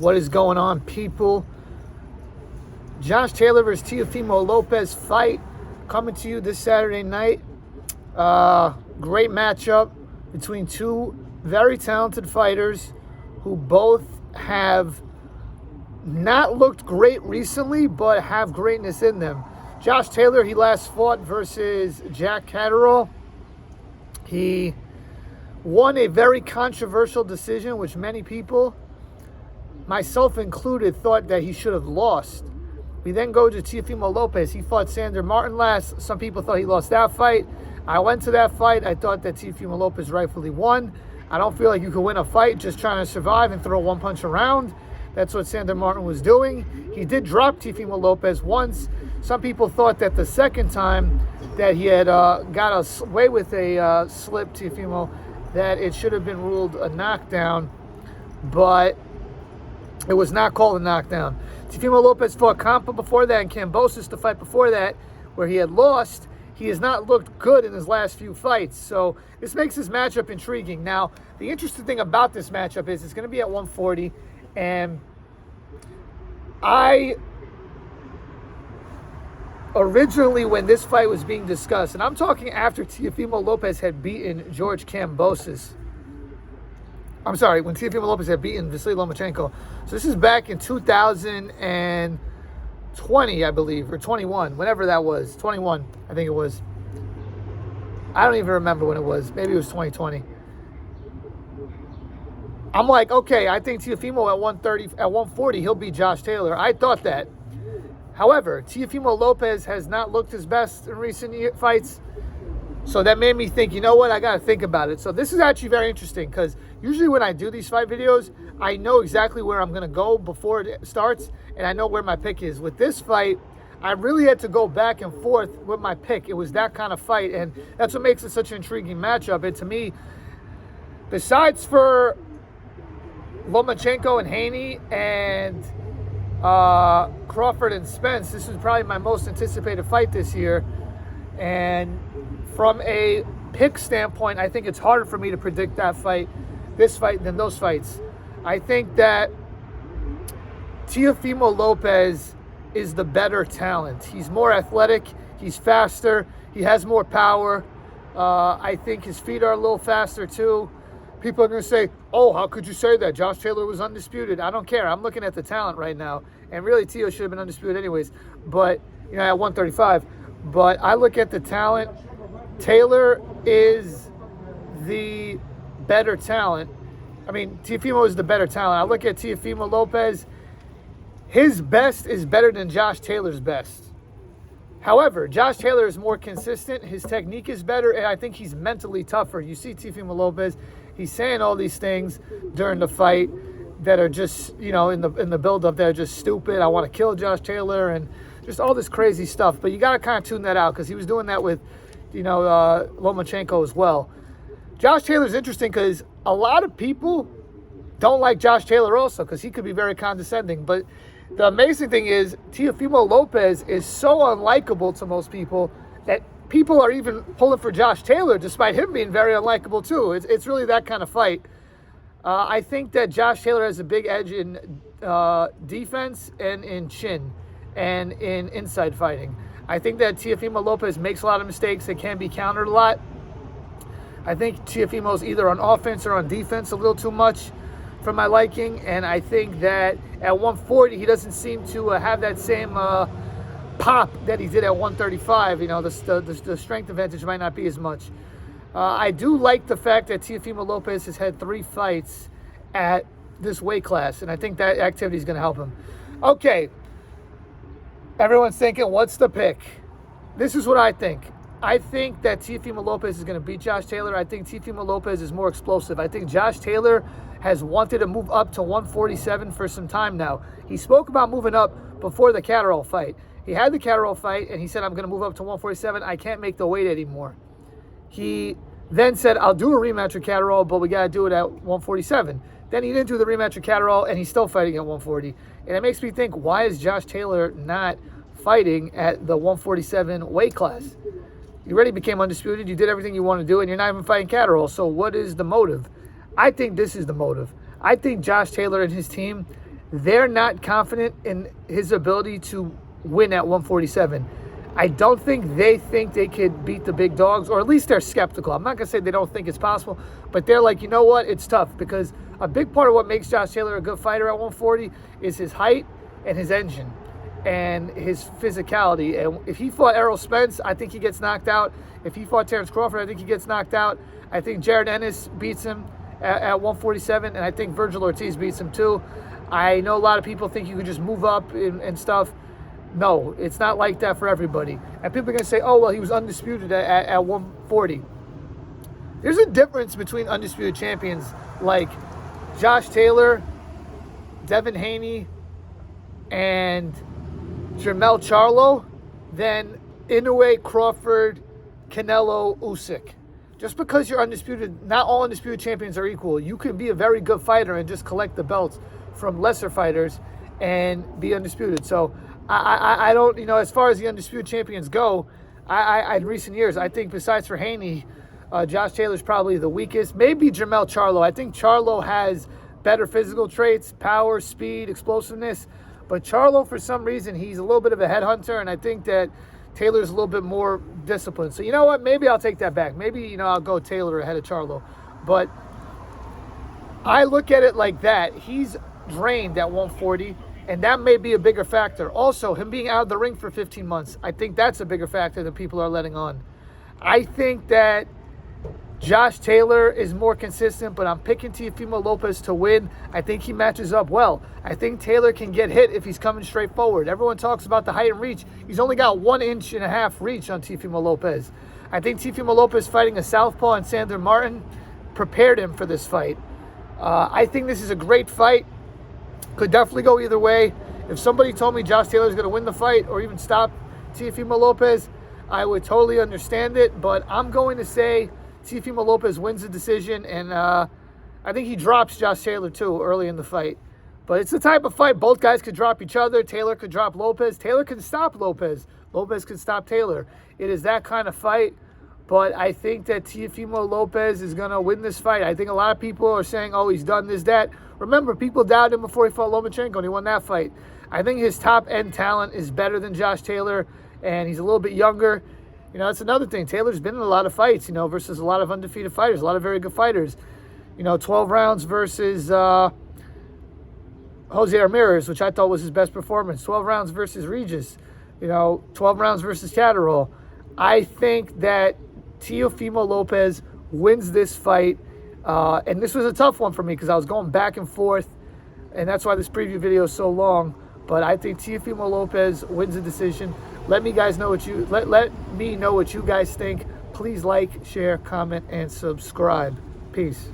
What is going on, people? Josh Taylor versus Teofimo Lopez fight coming to you this Saturday night. Great matchup between two very talented fighters who both have not looked great recently, but have greatness in them. Josh Taylor, he last fought versus Jack Catterall. He won a very controversial decision, which many people, myself included, thought that he should have lost. We then go to Teofimo Lopez. He fought Sander Martin last. Some people thought he lost that fight. I went to that fight. I thought that Teofimo Lopez rightfully won. I don't feel like you could win a fight just trying to survive and throw one punch around. That's what Sander Martin was doing. He did drop Teofimo Lopez once. Some people thought that the second time that he had got away with a slip, Teofimo, that it should have been ruled a knockdown, but it was not called a knockdown. Teofimo Lopez fought Campa before that and Kambosos the fight before that, where he had lost. He has not looked good in his last few fights, so this makes this matchup intriguing. Now, the interesting thing about this matchup is it's going to be at 140, and originally, when this fight was being discussed, and I'm talking after Teofimo Lopez had beaten George Kambosos. I'm sorry, when Teofimo Lopez had beaten Vasily Lomachenko. So this is back in 2020, I believe, or 21, whenever that was. 21, I think it was. I don't even remember when it was. Maybe it was 2020. I'm like, okay, I think Teofimo at 140, he'll beat Josh Taylor. I thought that. However, Teofimo Lopez has not looked his best in recent fights. So that made me think, you know what, I got to think about it. So this is actually very interesting because usually when I do these fight videos, I know exactly where I'm going to go before it starts, and I know where my pick is. With this fight, I really had to go back and forth with my pick. It was that kind of fight, and that's what makes it such an intriguing matchup. And to me, besides for Lomachenko and Haney and Crawford and Spence, this is probably my most anticipated fight this year. And from a pick standpoint, I think it's harder for me to predict this fight, than those fights. I think that Teofimo Lopez is the better talent. He's more athletic, he's faster, he has more power. I think his feet are a little faster too. People are going to say, oh, how could you say that? Josh Taylor was undisputed. I don't care. I'm looking at the talent right now. And really, Teo should have been undisputed anyways. But, at 135. But I look at the talent. Taylor is the better talent. I mean, Teofimo is the better talent. I look at Teofimo Lopez. His best is better than Josh Taylor's best. However, Josh Taylor is more consistent. His technique is better, and I think he's mentally tougher. You see Teofimo Lopez, he's saying all these things during the fight that are just, in the build-up that are just stupid. I want to kill Josh Taylor and just all this crazy stuff. But you got to kind of tune that out because he was doing that with, Lomachenko as well. Josh Taylor's interesting because a lot of people don't like Josh Taylor also because he could be very condescending. But the amazing thing is Teofimo Lopez is so unlikable to most people that people are even pulling for Josh Taylor despite him being very unlikable too. It's really that kind of fight. I think that Josh Taylor has a big edge in defense and in chin and in inside fighting. I think that Teofimo Lopez makes a lot of mistakes that can be countered a lot. I think Teofimo's either on offense or on defense a little too much for my liking, and I think that at 140 he doesn't seem to have that same pop that he did at 135. The strength advantage might not be as much. I do like the fact that Teofimo Lopez has had 3 fights at this weight class, and I think that activity is going to help him. Okay, everyone's thinking, what's the pick? This is what I think. I think that Teofimo Lopez is going to beat Josh Taylor. I think Teofimo Lopez is more explosive. I think Josh Taylor has wanted to move up to 147 for some time now. He spoke about moving up before the Catterall fight. He had the Catterall fight, and he said, I'm going to move up to 147. I can't make the weight anymore. He then said, I'll do a rematch with Catterall, but we got to do it at 147. Then he didn't do the rematch with Catterall, and he's still fighting at 140. And it makes me think, why is Josh Taylor not fighting at the 147 weight class? You already became undisputed. You did everything you want to do, and you're not even fighting Catterall. So what is the motive? I think this is the motive. I think Josh Taylor and his team, they're not confident in his ability to win at 147. I don't think they could beat the big dogs, or at least they're skeptical. I'm not going to say they don't think it's possible, but they're like, you know what? It's tough, because a big part of what makes Josh Taylor a good fighter at 140 is his height and his engine and his physicality. And if he fought Errol Spence, I think he gets knocked out. If he fought Terrence Crawford, I think he gets knocked out. I think Jared Ennis beats him at 147, and I think Virgil Ortiz beats him too. I know a lot of people think you could just move up and stuff. No, it's not like that for everybody. And people are going to say, oh, well, he was undisputed at 140. There's a difference between undisputed champions like Josh Taylor, Devin Haney, and Jermell Charlo than Inoue, Crawford, Canelo, Usyk. Just because you're undisputed, not all undisputed champions are equal. You can be a very good fighter and just collect the belts from lesser fighters and be undisputed. So I don't, as far as the undisputed champions go, in recent years, I think besides for Haney, Josh Taylor's probably the weakest. Maybe Jermell Charlo. I think Charlo has better physical traits, power, speed, explosiveness. But Charlo, for some reason, he's a little bit of a headhunter, and I think that Taylor's a little bit more disciplined. So you know what? Maybe I'll take that back. Maybe, I'll go Taylor ahead of Charlo. But I look at it like that. He's drained at 140. And that may be a bigger factor. Also, him being out of the ring for 15 months, I think that's a bigger factor than people are letting on. I think that Josh Taylor is more consistent, but I'm picking Teofimo Lopez to win. I think he matches up well. I think Taylor can get hit if he's coming straight forward. Everyone talks about the height and reach. He's only got 1.5 inches reach on Teofimo Lopez. I think Teofimo Lopez fighting a southpaw and Sandor Martin prepared him for this fight. I think this is a great fight. Could definitely go either way. If somebody told me Josh Taylor is going to win the fight or even stop Teofimo Lopez, I would totally understand it. But I'm going to say Teofimo Lopez wins the decision, and I think he drops Josh Taylor too early in the fight. But it's the type of fight both guys could drop each other. Taylor could drop Lopez. Taylor can stop Lopez. Lopez can stop Taylor. It is that kind of fight. But I think that Teofimo Lopez is going to win this fight. I think a lot of people are saying, oh, he's done this, that. Remember, people doubted him before he fought Lomachenko, and he won that fight. I think his top-end talent is better than Josh Taylor, and he's a little bit younger. That's another thing. Taylor's been in a lot of fights, versus a lot of undefeated fighters, a lot of very good fighters. 12 rounds versus Jose Ramirez, which I thought was his best performance. 12 rounds versus Regis. 12 rounds versus Catterall. I think that Teofimo Lopez wins this fight. And this was a tough one for me because I was going back and forth. And that's why this preview video is so long. But I think Teofimo Lopez wins the decision. Let me know what you guys think. Please like, share, comment, and subscribe. Peace.